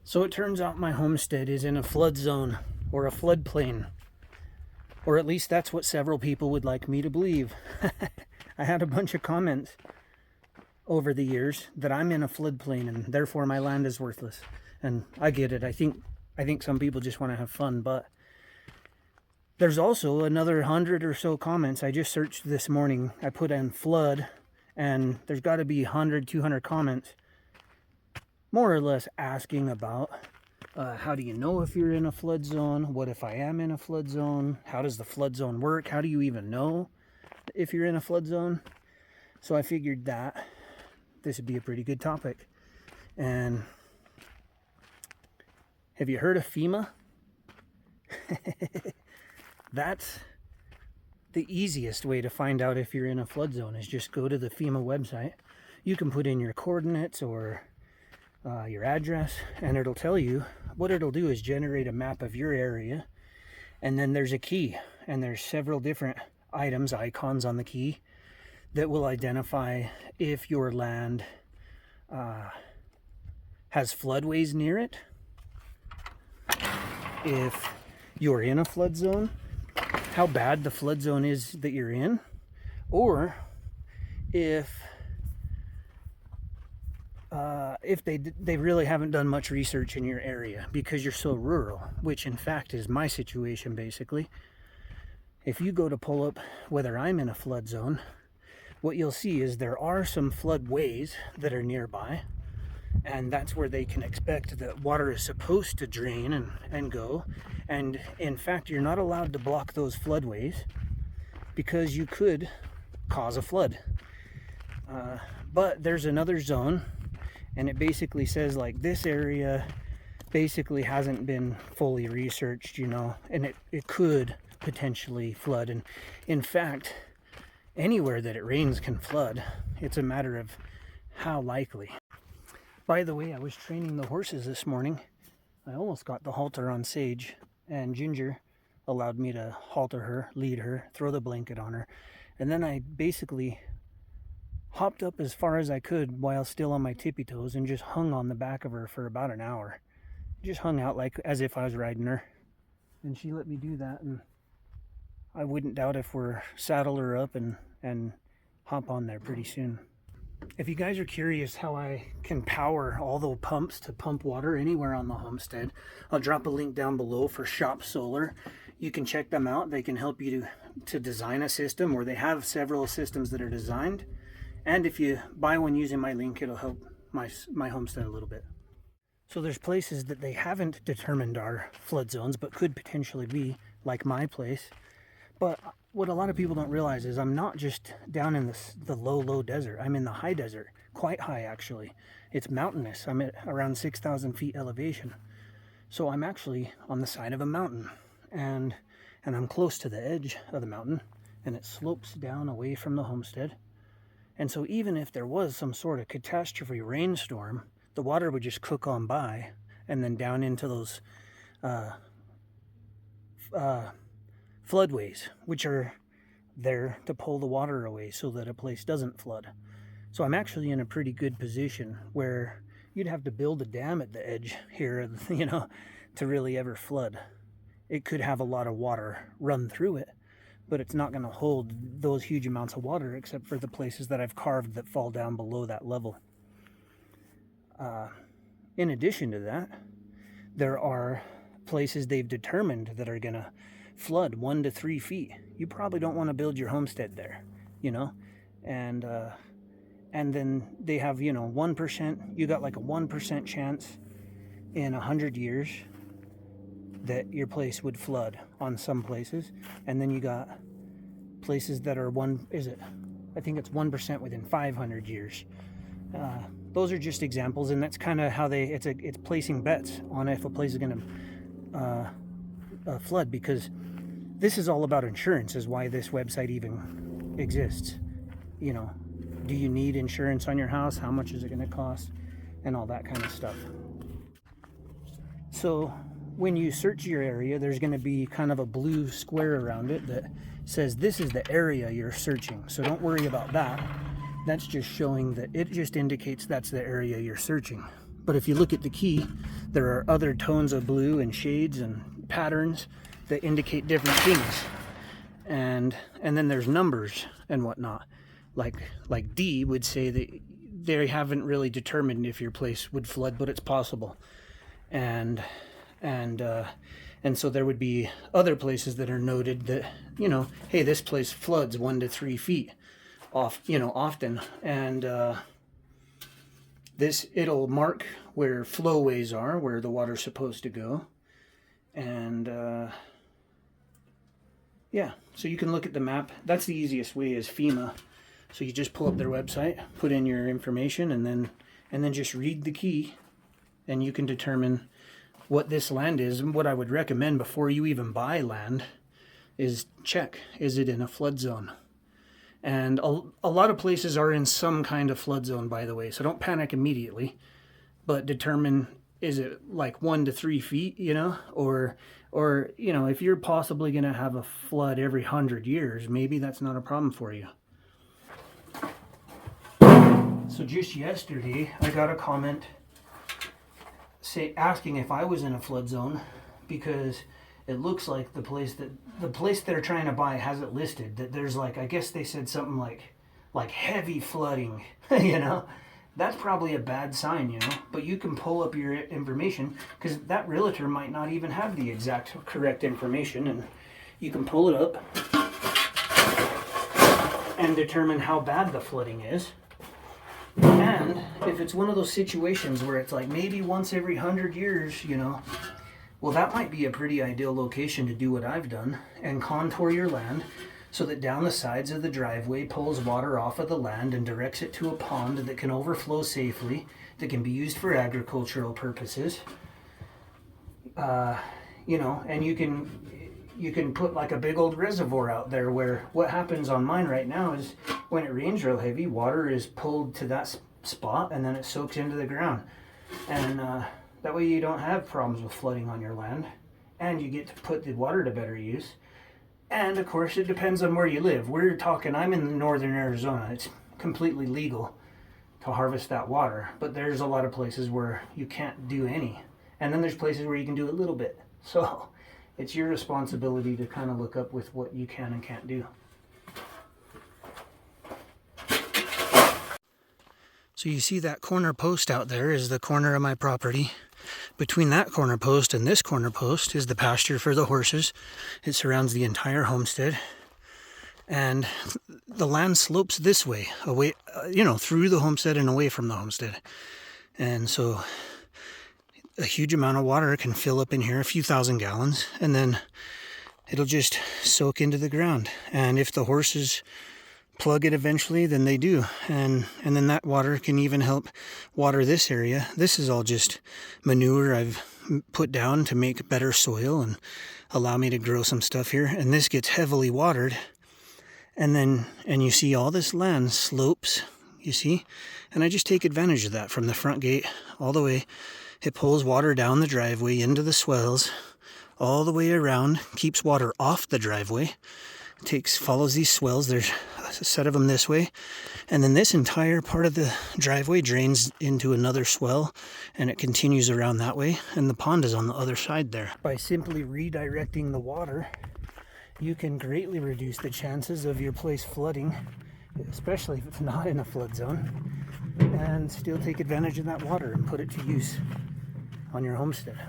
So it turns out my homestead is in a flood zone or a floodplain, or at least that's what several people would like me to believe. I had a bunch of comments over the years that I'm in a floodplain and therefore my land is worthless. And I get it. I think some people just want to have fun, but there's also another 100 or so comments. I just searched this morning. I put in flood and there's got to be 100, 200 comments more or less asking about how do you know if you're in a flood zone? What if I am in a flood zone? How does the flood zone work? How do you even know if you're in a flood zone? So I figured that this would be a pretty good topic. And have you heard of FEMA? That's the easiest way to find out if you're in a flood zone, is just go to the FEMA website. You can put in your coordinates or your address, and it'll tell you. What it'll do is generate a map of your area, and then there's a key, and there's several different icons on the key that will identify if your land has floodways near it, if you're in a flood zone, how bad the flood zone is that you're in, or if they really haven't done much research in your area because you're so rural, which in fact is my situation basically. If you go to pull up whether I'm in a flood zone, what you'll see is there are some floodways that are nearby, and that's where they can expect that water is supposed to drain and go. And in fact, you're not allowed to block those floodways because you could cause a flood. But there's another zone, and it basically says like this area basically hasn't been fully researched, and it could potentially flood. And in fact, anywhere that it rains can flood. It's a matter of how likely. By the way, I was training the horses this morning. I almost got the halter on Sage, and Ginger allowed me to halter her, lead her, throw the blanket on her, and then I basically hopped up as far as I could while still on my tippy toes and just hung on the back of her for about an hour. Just hung out like as if I was riding her, and she let me do that. And I wouldn't doubt if we're saddle her up and hop on there pretty soon. If you guys are curious how I can power all the pumps to pump water anywhere on the homestead, I'll drop a link down below for Shop Solar. You can check them out. They can help you to design a system, or they have several systems that are designed. And if you buy one using my link, it'll help my homestead a little bit. So there's places that they haven't determined are flood zones, but could potentially be, like my place. But what a lot of people don't realize is I'm not just down in the low desert. I'm in the high desert, quite high actually. It's mountainous. I'm at around 6,000 feet elevation. So I'm actually on the side of a mountain, and I'm close to the edge of the mountain, and it slopes down away from the homestead. And so even if there was some sort of catastrophe rainstorm, the water would just cook on by and then down into those floodways, which are there to pull the water away so that a place doesn't flood. So I'm actually in a pretty good position where you'd have to build a dam at the edge here, to really ever flood. It could have a lot of water run through it, but it's not going to hold those huge amounts of water except for the places that I've carved that fall down below that level. In addition to that, there are places they've determined that are going to flood 1 to 3 feet. You probably don't want to build your homestead there, and then they have 1%. You got like a 1% chance in 100 years that your place would flood on some places, and then you got places that are I think it's 1% within 500 years. Those are just examples, and that's kind of how it's placing bets on if a place is going to flood, because this is all about insurance, is why this website even exists. Do you need insurance on your house? How much is it going to cost? And all that kind of stuff. So when you search your area, there's going to be kind of a blue square around it that says this is the area you're searching. So don't worry about that. That's just showing that it just indicates that's the area you're searching. But if you look at the key, there are other tones of blue and shades and patterns that indicate different things. And then there's numbers and whatnot. Like D would say that they haven't really determined if your place would flood, but it's possible. And so there would be other places that are noted that, you know, hey, this place floods 1 to 3 feet off, you know, often. And it'll mark where flowways are, where the water's supposed to go. And yeah, so you can look at the map. That's the easiest way, is FEMA. So you just pull up their website, put in your information, and then just read the key, and you can determine what this land is. And what I would recommend before you even buy land is check, is it in a flood zone? And a lot of places are in some kind of flood zone, by the way, so don't panic immediately, but determine, is it like 1 to 3 feet, you know, or you know, if you're possibly going to have a flood every 100 years, maybe that's not a problem for you. So just yesterday, I got a comment asking if I was in a flood zone, because it looks like the place they're trying to buy has it listed that there's, like, I guess they said something like heavy flooding, you know. That's probably a bad sign, you know. But you can pull up your information, because that realtor might not even have the exact correct information, and you can pull it up and determine how bad the flooding is. And if it's one of those situations where it's like maybe once every 100 years, you know, well, that might be a pretty ideal location to do what I've done and contour your land so that down the sides of the driveway pulls water off of the land and directs it to a pond that can overflow safely, that can be used for agricultural purposes. You know, and you can put like a big old reservoir out there, where what happens on mine right now is when it rains real heavy, water is pulled to that spot and then it soaks into the ground. And that way you don't have problems with flooding on your land, and you get to put the water to better use. And of course, it depends on where you live. We're talking, I'm in northern Arizona. It's completely legal to harvest that water, but there's a lot of places where you can't do any. And then there's places where you can do a little bit. So it's your responsibility to kind of look up with what you can and can't do. So you see that corner post out there is the corner of my property. Between that corner post and this corner post is the pasture for the horses. It surrounds the entire homestead. And the land slopes this way, away, you know, through the homestead and away from the homestead. And so a huge amount of water can fill up in here, a few thousand gallons, and then it'll just soak into the ground. And if the horses plug it eventually, then they do, and then that water can even help water this area. This is all just manure I've put down to make better soil and allow me to grow some stuff here. And this gets heavily watered, and you see all this land slopes, you see, and I just take advantage of that from the front gate all the way. It pulls water down the driveway into the swells all the way around, keeps water off the driveway, follows these swells. There's a set of them this way, and then this entire part of the driveway drains into another swell, and it continues around that way, and the pond is on the other side there. By simply redirecting the water, you can greatly reduce the chances of your place flooding, especially if it's not in a flood zone, and still take advantage of that water and put it to use on your homestead.